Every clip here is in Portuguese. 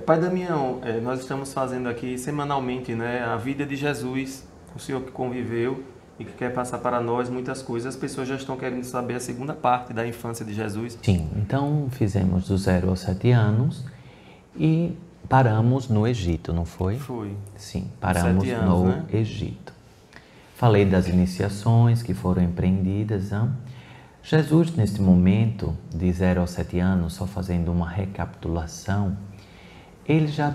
Pai Damião, nós estamos fazendo aqui semanalmente, né, a vida de Jesus, o Senhor que conviveu e que quer passar para nós muitas coisas. As pessoas já estão querendo saber a segunda parte da infância de Jesus. Sim, então fizemos do 0 aos 7 anos e paramos no Egito, não foi? Foi. Sim, Com paramos 7 anos, no né? Egito. Falei das iniciações que foram empreendidas. Jesus, neste momento, de 0 aos 7 anos, só fazendo uma recapitulação, ele já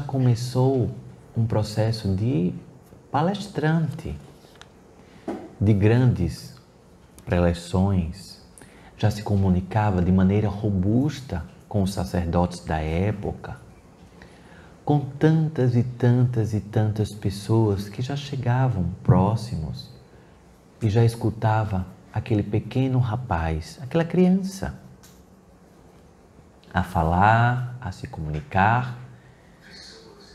começou um processo de palestrante, de grandes preleções, já se comunicava de maneira robusta com os sacerdotes da época, com tantas e tantas e tantas pessoas que já chegavam próximos e já escutava aquele pequeno rapaz, aquela criança, a falar, a se comunicar,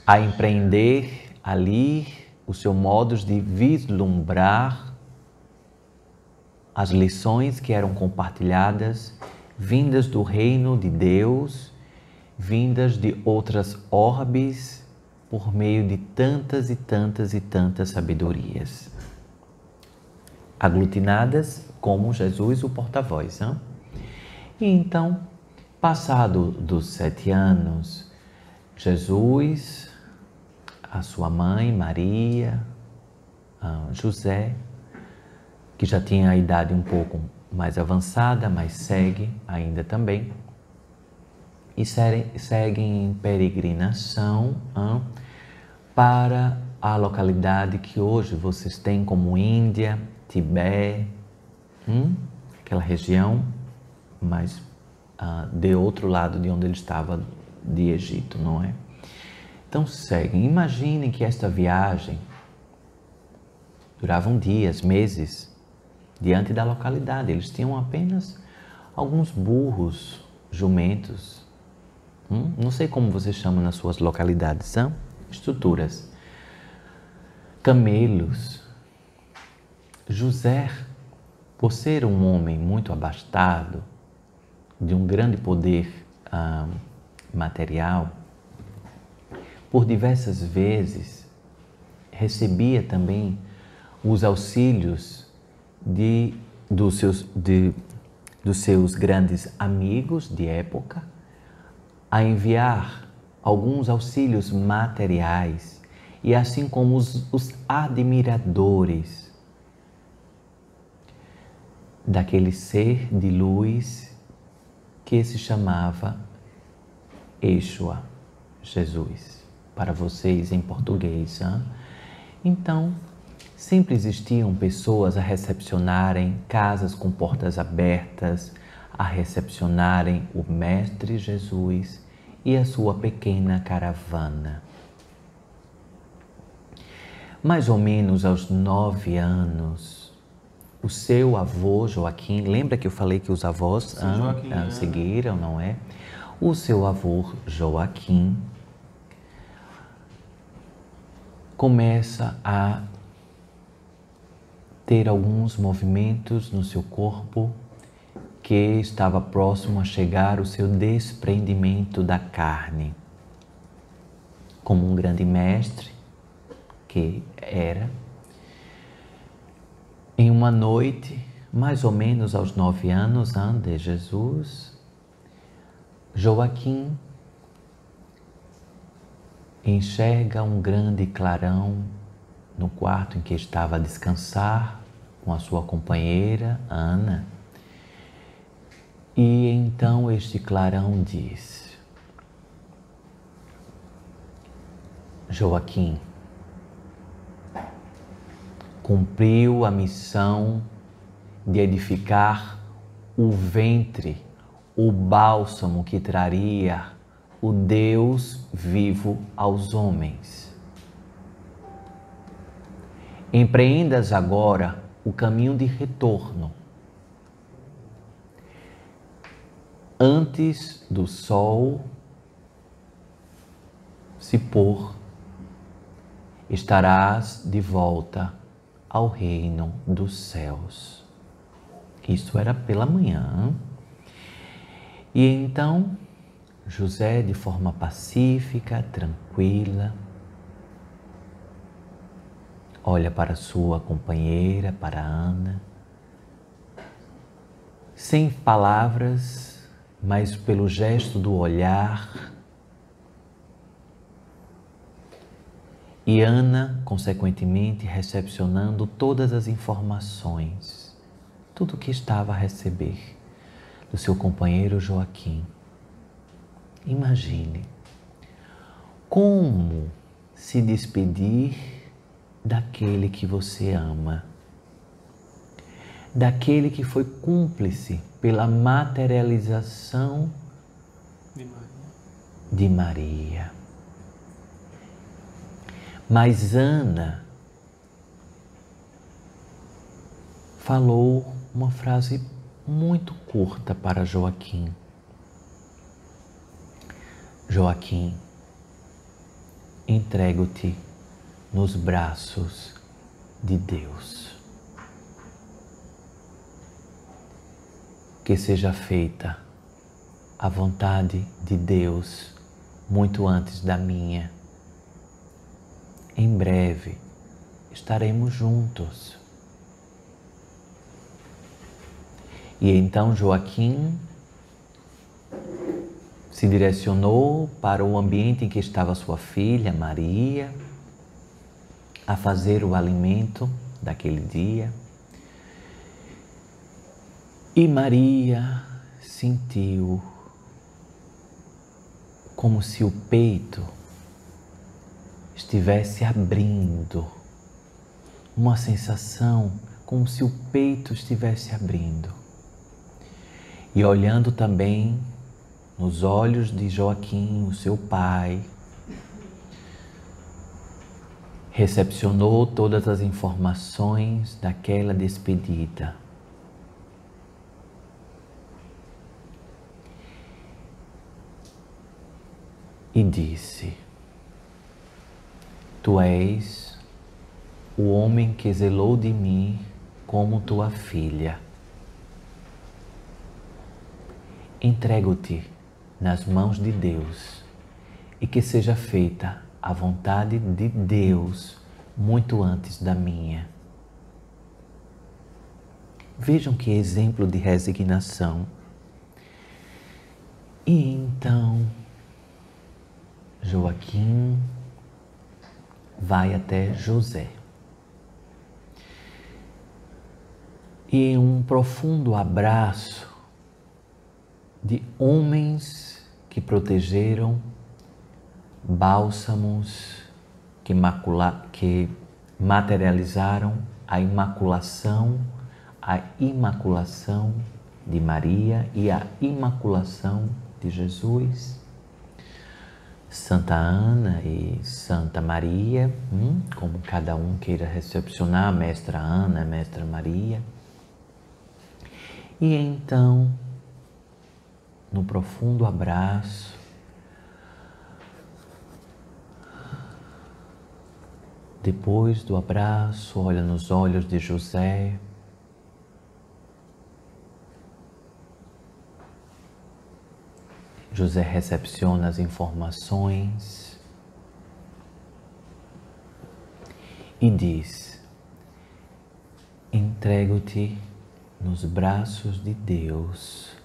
a empreender ali o seu modo de vislumbrar as lições que eram compartilhadas, vindas do reino de Deus, vindas de outras orbes, por meio de tantas e tantas e tantas sabedorias, aglutinadas como Jesus, o porta-voz. E então, passado dos 7 anos, Jesus, a sua mãe, Maria, José, que já tinha a idade um pouco mais avançada, mas segue ainda também, e seguem em peregrinação para a localidade que hoje vocês têm como Índia, Tibete, aquela região, mas de outro lado de onde ele estava, de Egito, não é? Então seguem. Imaginem que esta viagem durava dias, meses, diante da localidade. Eles tinham apenas alguns burros, jumentos, não sei como vocês chamam nas suas localidades, estruturas, camelos. José, por ser um homem muito abastado, de um grande poder material, por diversas vezes recebia também os auxílios dos seus grandes amigos de época, a enviar alguns auxílios materiais, e assim como os admiradores daquele ser de luz que se chamava Yeshua, Jesus, para vocês em português. Então, sempre existiam pessoas a recepcionarem, casas com portas abertas, a recepcionarem o Mestre Jesus e a sua pequena caravana. Mais ou menos aos 9 anos, o seu avô Joaquim, lembra que eu falei que os avós seguiram, não é? O seu avô Joaquim começa a ter alguns movimentos no seu corpo que estava próximo a chegar o seu desprendimento da carne. Como um grande mestre que era, em uma noite, mais ou menos aos 9 anos de Jesus, Joaquim enxerga um grande clarão no quarto em que estava a descansar com a sua companheira, Ana. E então este clarão diz: Joaquim cumpriu a missão de edificar o ventre, o bálsamo que traria o Deus vivo aos homens. Empreendas agora o caminho de retorno, antes do sol se pôr, estarás de volta ao reino dos céus. Isso era pela manhã. E então José, de forma pacífica, tranquila, olha para sua companheira, para Ana, sem palavras, mas pelo gesto do olhar. E Ana, consequentemente, recepcionando todas as informações, tudo o que estava a receber do seu companheiro Joaquim. Imagine como se despedir daquele que você ama, daquele que foi cúmplice pela materialização de Maria. Mas Ana falou uma frase muito curta para Joaquim. Joaquim, entrego-te nos braços de Deus. Que seja feita a vontade de Deus muito antes da minha. Em breve estaremos juntos. E então Joaquim se direcionou para o ambiente em que estava sua filha, Maria, a fazer o alimento daquele dia. E Maria sentiu como se o peito estivesse abrindo, uma sensação como se o peito estivesse abrindo. E olhando também nos olhos de Joaquim, o seu pai, recepcionou todas as informações daquela despedida. E disse: Tu és o homem que zelou de mim como tua filha. Entrego-te nas mãos de Deus e que seja feita a vontade de Deus muito antes da minha. Vejam que exemplo de resignação. E então Joaquim vai até José. E em um profundo abraço de homens que protegeram, bálsamos que materializaram a imaculação de Maria e a imaculação de Jesus, Santa Ana e Santa Maria, como cada um queira recepcionar, Mestra Ana, Mestra Maria. E então, no profundo abraço, depois do abraço, olha nos olhos de José. José recepciona as informações e diz: entrego-te nos braços de Deus,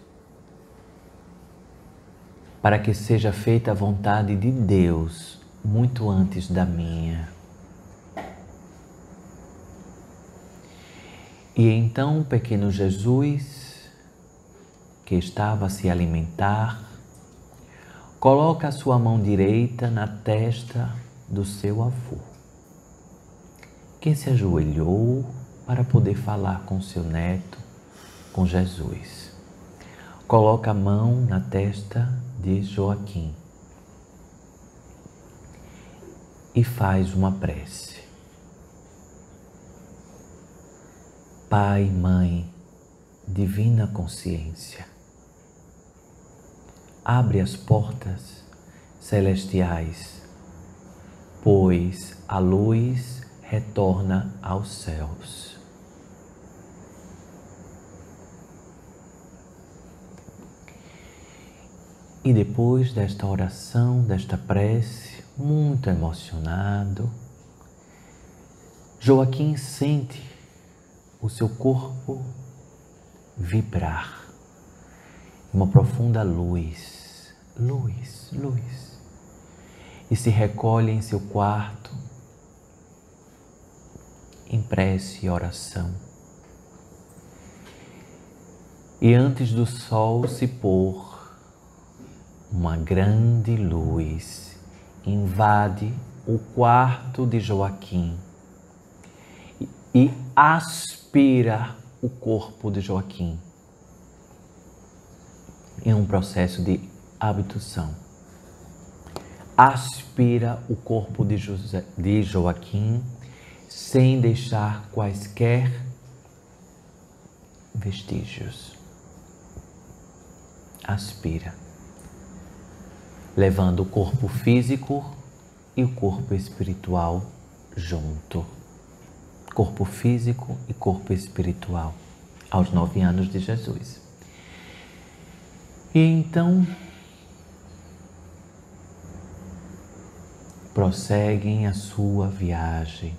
para que seja feita a vontade de Deus muito antes da minha. E então o pequeno Jesus, que estava a se alimentar, coloca a sua mão direita na testa do seu avô, que se ajoelhou para poder falar com seu neto, com Jesus. Coloca a mão na testa de Joaquim e faz uma prece. Pai, Mãe, Divina Consciência, abre as portas celestiais, pois a luz retorna aos céus. E depois desta oração, desta prece, muito emocionado, Joaquim sente o seu corpo vibrar. Uma profunda luz, luz. E se recolhe em seu quarto, em prece e oração. E antes do sol se pôr, uma grande luz invade o quarto de Joaquim e aspira o corpo de Joaquim em um processo de abdução. Aspira o corpo de Joaquim sem deixar quaisquer vestígios. Aspira, levando o corpo físico e o corpo espiritual junto. Corpo físico e corpo espiritual, aos 9 anos de Jesus. E então, prossegue a sua viagem.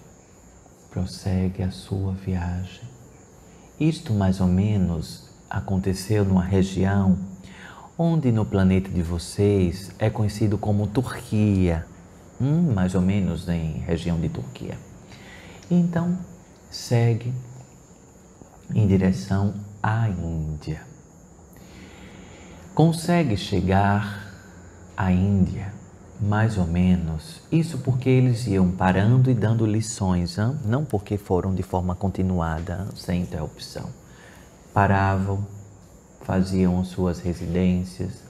Isto mais ou menos aconteceu numa região onde no planeta de vocês é conhecido como Turquia, mais ou menos em região de Turquia. Então, segue em direção à Índia. Consegue chegar à Índia, mais ou menos, isso porque eles iam parando e dando lições, não porque foram de forma continuada, sem interrupção. Paravam, faziam suas residências,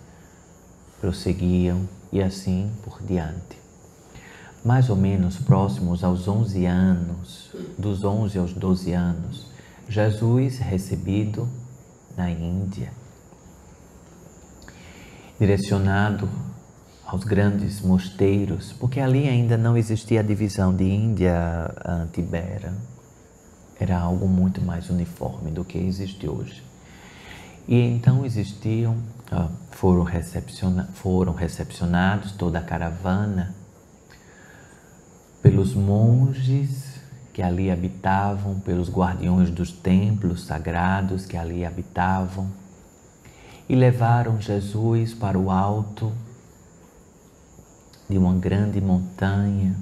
prosseguiam e assim por diante. Mais ou menos próximos aos 11 anos, dos 11 aos 12 anos, Jesus recebido na Índia, direcionado aos grandes mosteiros, porque ali ainda não existia a divisão de Índia, Tibera, era algo muito mais uniforme do que existe hoje. E então foram recepcionados toda a caravana pelos monges que ali habitavam, pelos guardiões dos templos sagrados que ali habitavam, e levaram Jesus para o alto de uma grande montanha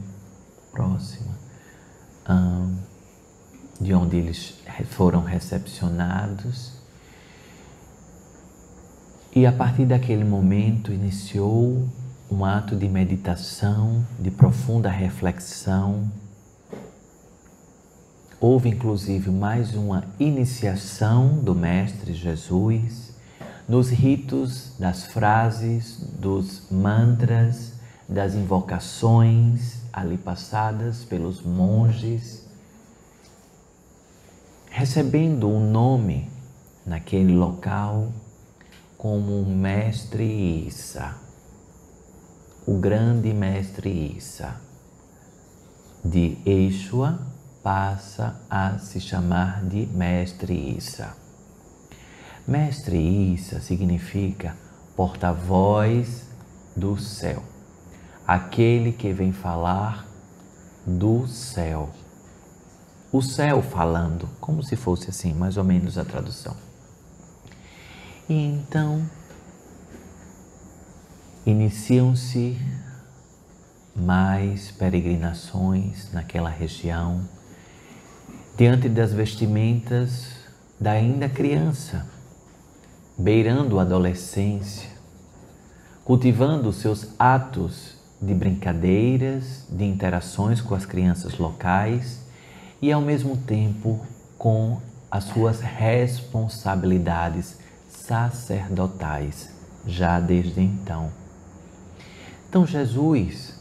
próxima, de onde eles foram recepcionados. E a partir daquele momento iniciou um ato de meditação, de profunda reflexão. Houve inclusive mais uma iniciação do Mestre Jesus nos ritos das frases, dos mantras, das invocações ali passadas pelos monges, recebendo um nome naquele local como Mestre Issa, o grande Mestre Issa. De Yeshua passa a se chamar de Mestre Issa. Mestre Issa significa porta-voz do céu, aquele que vem falar do céu. O céu falando, como se fosse assim, mais ou menos a tradução. E então, iniciam-se mais peregrinações naquela região, diante das vestimentas da ainda criança, beirando a adolescência, cultivando seus atos de brincadeiras, de interações com as crianças locais e, ao mesmo tempo, com as suas responsabilidades sacerdotais, já desde então. Então, Jesus,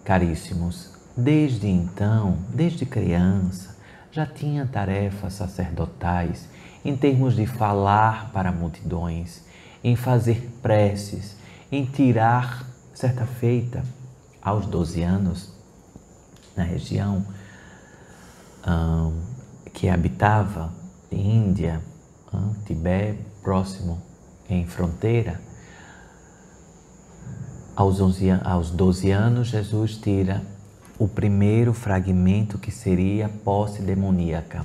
caríssimos, desde então, desde criança, já tinha tarefas sacerdotais em termos de falar para multidões, em fazer preces, em tirar, certa feita, aos 12 anos, na região que habitava, Índia, Tibete, próximo, em fronteira, Aos 12 anos, Jesus tira o primeiro fragmento que seria posse demoníaca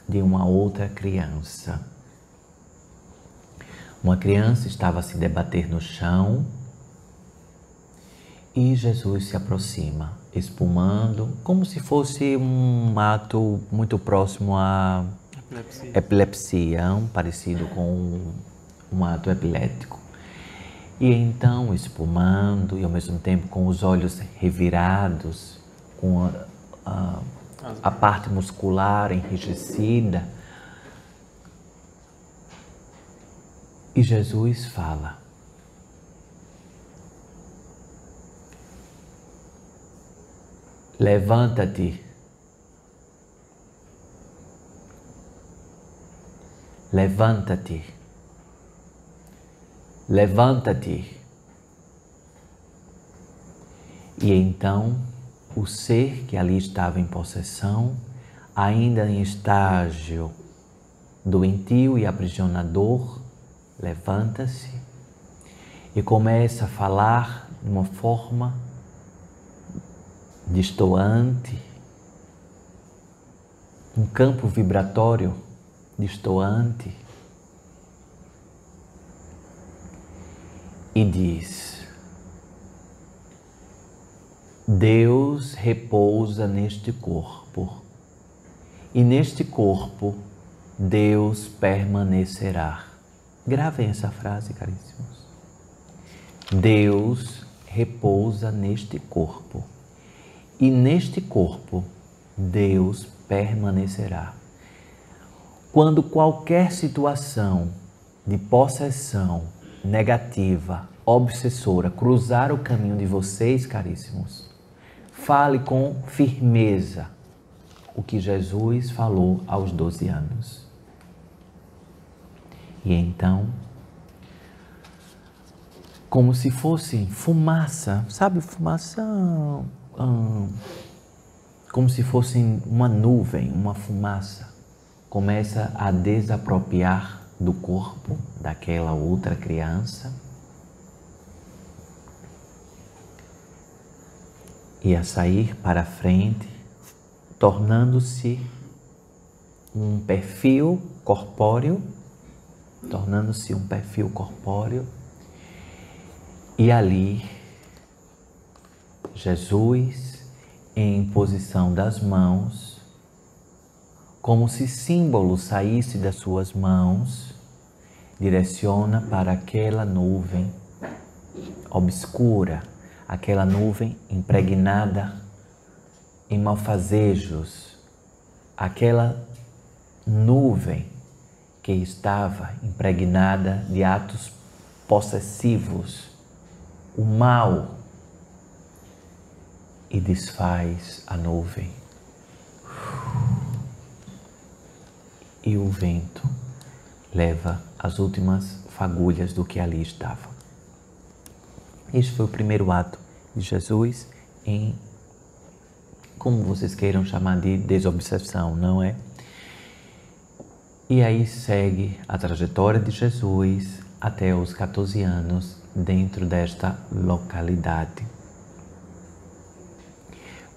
de uma outra criança. Uma criança estava a se debater no chão e Jesus se aproxima, espumando, como se fosse um ato muito próximo à epilepsia, parecido com um ato epilético. E então, espumando e ao mesmo tempo com os olhos revirados, com a parte muscular enrijecida, e Jesus fala: levanta-te, levanta-te. Levanta-te. E então o ser que ali estava em possessão, ainda em estágio doentio e aprisionador, levanta-se e começa a falar de uma forma distoante, um campo vibratório distoante, e diz: Deus repousa neste corpo, e neste corpo Deus permanecerá. Gravem essa frase, caríssimos. Deus repousa neste corpo, e neste corpo Deus permanecerá. Quando qualquer situação de possessão negativa, obsessora, cruzar o caminho de vocês, caríssimos, fale com firmeza o que Jesus falou aos 12 anos. E então, como se fosse fumaça, sabe, fumaça, como se fosse uma nuvem, uma fumaça, começa a desapropriar do corpo daquela outra criança e a sair para frente, tornando-se um perfil corpóreo, e ali Jesus, em posição das mãos, como se símbolo saísse das suas mãos, direciona para aquela nuvem obscura, aquela nuvem impregnada em malfazejos, aquela nuvem que estava impregnada de atos possessivos, o mal, e desfaz a nuvem. E o vento leva as últimas fagulhas do que ali estava. Este foi o primeiro ato de Jesus em, como vocês queiram chamar, de desobsessão, não é? E aí segue a trajetória de Jesus até os 14 anos dentro desta localidade.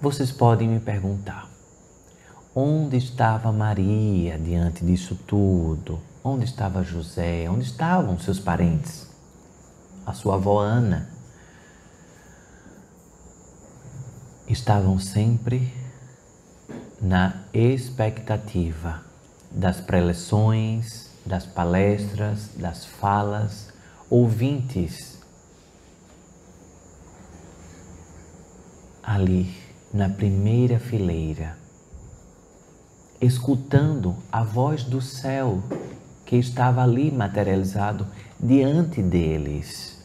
Vocês podem me perguntar: onde estava Maria diante disso tudo? Onde estava José? Onde estavam seus parentes? A sua avó Ana? Estavam sempre na expectativa das preleções, das palestras, das falas, ouvintes ali na primeira fileira, escutando a voz do céu que estava ali materializado diante deles.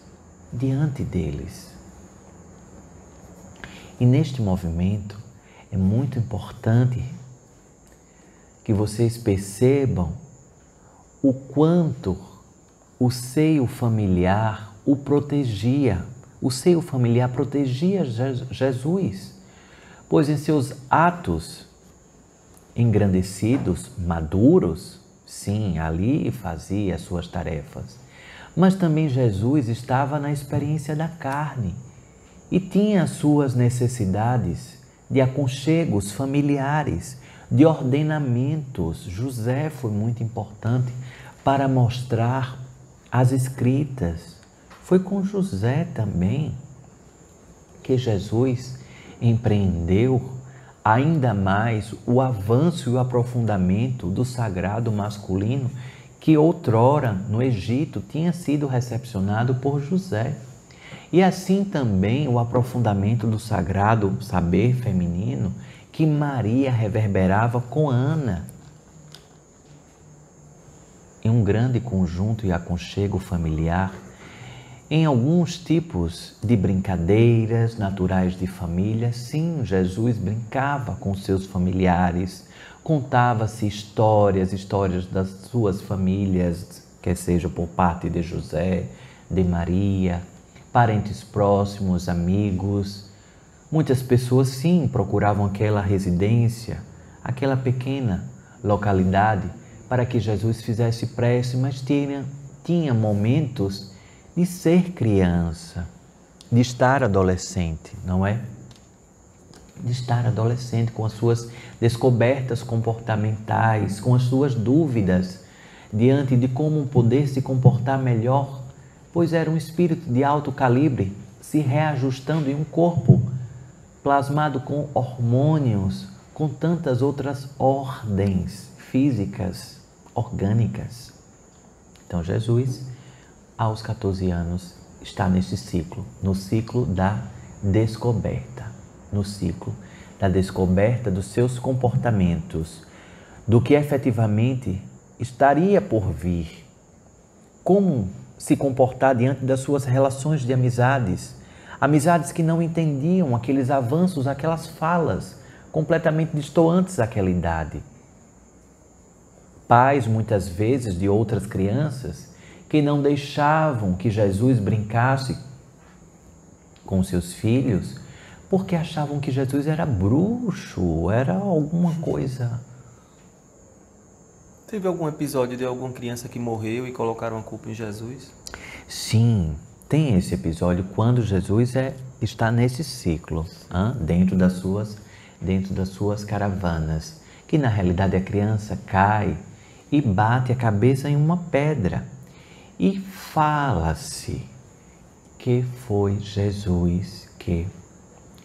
E neste movimento é muito importante que vocês percebam o quanto o seio familiar o protegia. O seio familiar protegia Jesus, pois em seus atos engrandecidos, maduros, sim, ali fazia as suas tarefas, Mas também Jesus estava na experiência da carne e tinha as suas necessidades de aconchegos familiares, de ordenamentos. José foi muito importante para mostrar as Escritas. Foi com José também que Jesus empreendeu ainda mais o avanço e o aprofundamento do sagrado masculino que outrora no Egito tinha sido recepcionado por José. E assim também o aprofundamento do sagrado saber feminino que Maria reverberava com Ana. Em um grande conjunto e aconchego familiar, em alguns tipos de brincadeiras naturais de família, sim, Jesus brincava com seus familiares, contava-se histórias das suas famílias, quer seja por parte de José, de Maria, parentes próximos, amigos. Muitas pessoas, sim, procuravam aquela residência, aquela pequena localidade para que Jesus fizesse prece, mas tinha momentos de ser criança, de estar adolescente, não é? De estar adolescente com as suas descobertas comportamentais, com as suas dúvidas diante de como poder se comportar melhor, pois era um espírito de alto calibre se reajustando em um corpo plasmado com hormônios, com tantas outras ordens físicas, orgânicas. Então Jesus, aos 14 anos, está nesse ciclo, no ciclo da descoberta, no ciclo da descoberta dos seus comportamentos, do que efetivamente estaria por vir, como se comportar diante das suas relações de amizades que não entendiam aqueles avanços, aquelas falas completamente distantes àquela idade. Pais, muitas vezes, de outras crianças que não deixavam que Jesus brincasse com seus filhos porque achavam que Jesus era bruxo, era alguma coisa. Teve algum episódio de alguma criança que morreu e colocaram a culpa em Jesus? Sim, tem esse episódio quando Jesus está nesse ciclo, dentro das suas caravanas, que na realidade a criança cai e bate a cabeça em uma pedra. E fala-se que foi Jesus que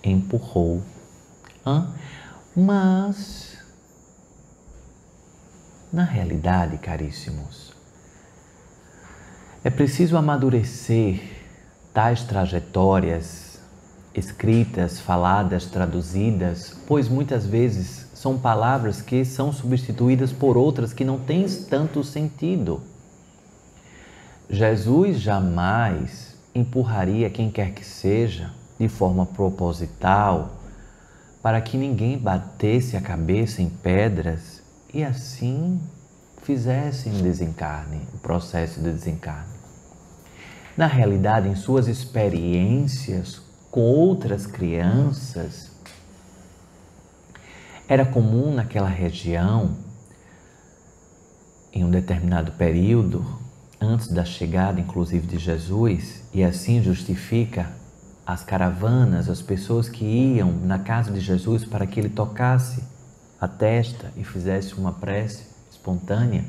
empurrou. Mas, na realidade, caríssimos, é preciso amadurecer tais trajetórias escritas, faladas, traduzidas, pois muitas vezes são palavras que são substituídas por outras que não têm tanto sentido. Jesus jamais empurraria quem quer que seja de forma proposital para que ninguém batesse a cabeça em pedras e assim fizessem o desencarne, o processo de desencarne. Na realidade, em suas experiências com outras crianças, era comum naquela região, em um determinado período, antes da chegada, inclusive, de Jesus, e assim justifica as caravanas, as pessoas que iam na casa de Jesus para que ele tocasse a testa e fizesse uma prece espontânea,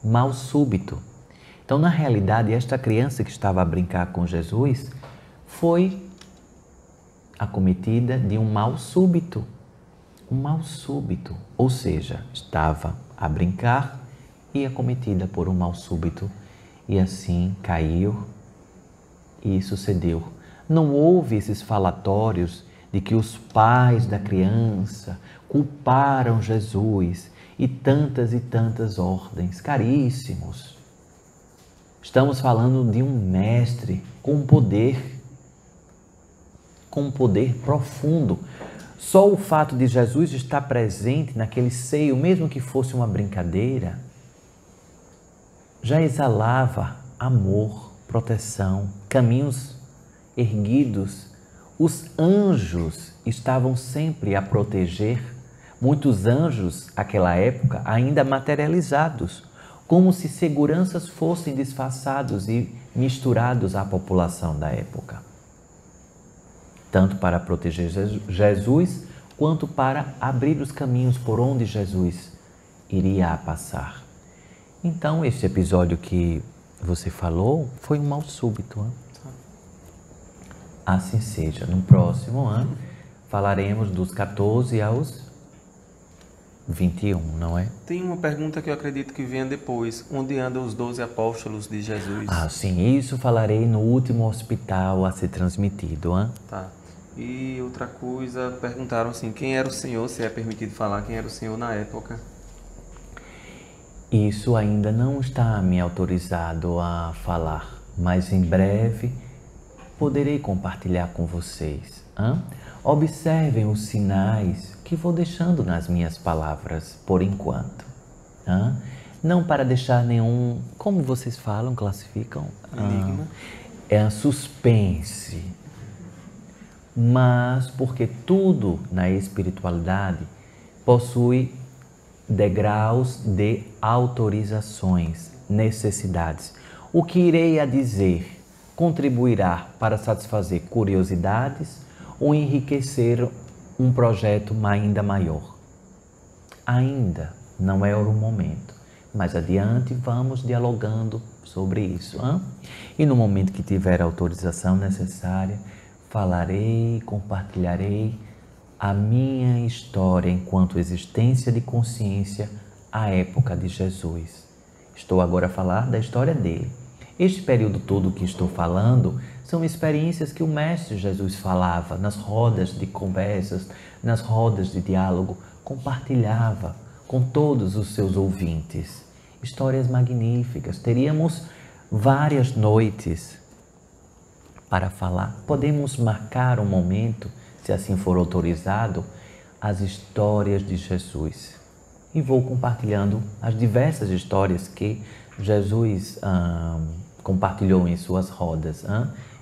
mal súbito. Então, na realidade, esta criança que estava a brincar com Jesus foi acometida de um mal súbito. Um mal súbito, ou seja, estava a brincar e acometida por um mal súbito e assim caiu e sucedeu. Não houve esses falatórios de que os pais da criança culparam Jesus e tantas ordens. Caríssimos, estamos falando de um mestre com um poder profundo. Só o fato de Jesus estar presente naquele seio, mesmo que fosse uma brincadeira, já exalava amor, proteção, caminhos erguidos. Os anjos estavam sempre a proteger, muitos anjos, naquela época, ainda materializados, como se seguranças fossem disfarçados e misturados à população da época, tanto para proteger Jesus, quanto para abrir os caminhos por onde Jesus iria passar. Então, este episódio que você falou foi um mal súbito. Hein? Assim seja. No próximo ano, falaremos dos 14 aos 21, não é? Tem uma pergunta que eu acredito que venha depois. Onde andam os 12 apóstolos de Jesus? Ah, sim. Isso falarei no último hospital a ser transmitido. Hein? Tá. E outra coisa, perguntaram assim, quem era o Senhor, se é permitido falar quem era o Senhor na época? Isso ainda não está me autorizado a falar, mas em breve poderei compartilhar com vocês. Hein? Observem os sinais que vou deixando nas minhas palavras por enquanto. Hein? Não para deixar nenhum, como vocês falam, classificam? Enigma. É suspense. Mas porque tudo na espiritualidade possui degraus de autorizações, necessidades. O que irei a dizer contribuirá para satisfazer curiosidades ou enriquecer um projeto ainda maior. Ainda não é o momento, mas adiante vamos dialogando sobre isso. Hein? E no momento que tiver a autorização necessária, falarei, compartilharei a minha história enquanto existência de consciência à época de Jesus. Estou agora a falar da história dele. Este período todo que estou falando são experiências que o Mestre Jesus falava nas rodas de conversas, nas rodas de diálogo, compartilhava com todos os seus ouvintes. Histórias magníficas. Teríamos várias noites para falar. Podemos marcar um momento, se assim for autorizado, as histórias de Jesus. E vou compartilhando as diversas histórias que Jesus compartilhou em suas rodas,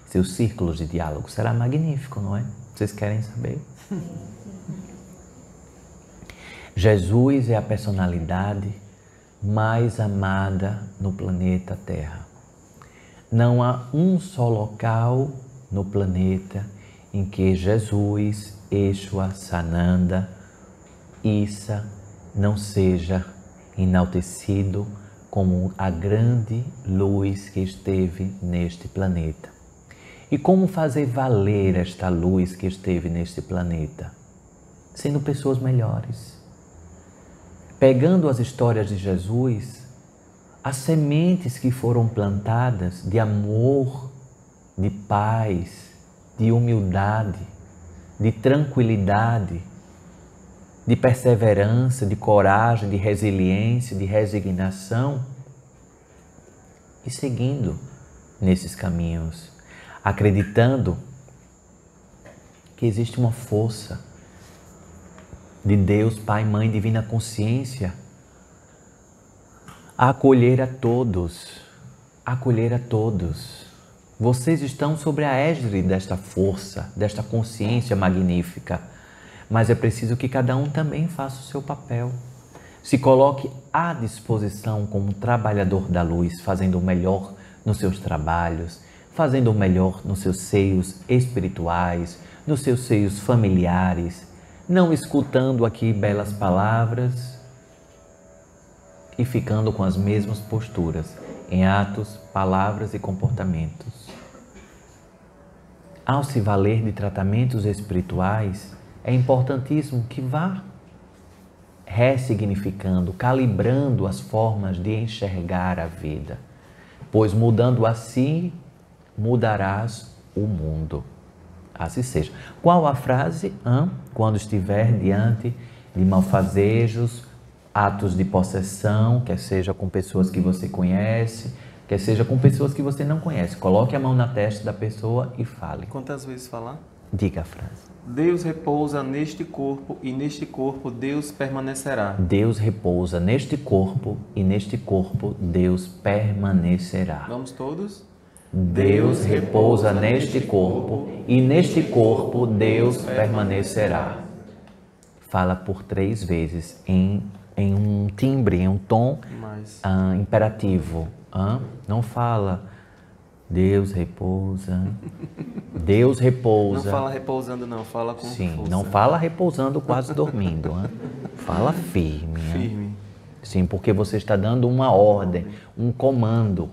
seus círculos de diálogo. Será magnífico, não é? Vocês querem saber? Jesus é a personalidade mais amada no planeta Terra. Não há um só local no planeta em que Jesus, Yeshua, Sananda, Issa não seja enaltecido como a grande luz que esteve neste planeta. E como fazer valer esta luz que esteve neste planeta? Sendo pessoas melhores. Pegando as histórias de Jesus, as sementes que foram plantadas de amor, de paz, de humildade, de tranquilidade, de perseverança, de coragem, de resiliência, de resignação, e seguindo nesses caminhos, acreditando que existe uma força de Deus, Pai, Mãe, Divina Consciência, a acolher a todos, acolher a todos. Vocês estão sobre a égide desta força, desta consciência magnífica, mas é preciso que cada um também faça o seu papel. Se coloque à disposição como trabalhador da luz, fazendo o melhor nos seus trabalhos, fazendo o melhor nos seus seios espirituais, nos seus seios familiares, não escutando aqui belas palavras e ficando com as mesmas posturas em atos, palavras e comportamentos. Ao se valer de tratamentos espirituais, é importantíssimo que vá ressignificando, calibrando as formas de enxergar a vida, pois mudando assim, mudarás o mundo. Assim seja. Qual a frase? Quando estiver diante de malfazejos, atos de possessão, quer seja com pessoas que você conhece, quer seja com pessoas que você não conhece. Coloque a mão na testa da pessoa e fale. Quantas vezes falar? Diga a frase. Deus repousa neste corpo e neste corpo Deus permanecerá. Deus repousa neste corpo e neste corpo Deus permanecerá. Vamos todos? Deus repousa neste corpo e neste corpo Deus permanecerá. Fala por 3 vezes em em um timbre, em um tom Mas imperativo. Não fala Deus repousa, Deus repousa. não fala repousando não, fala com Sim, força. não fala repousando, quase dormindo. Fala firme. Firme. Sim, porque você está dando uma ordem, um comando.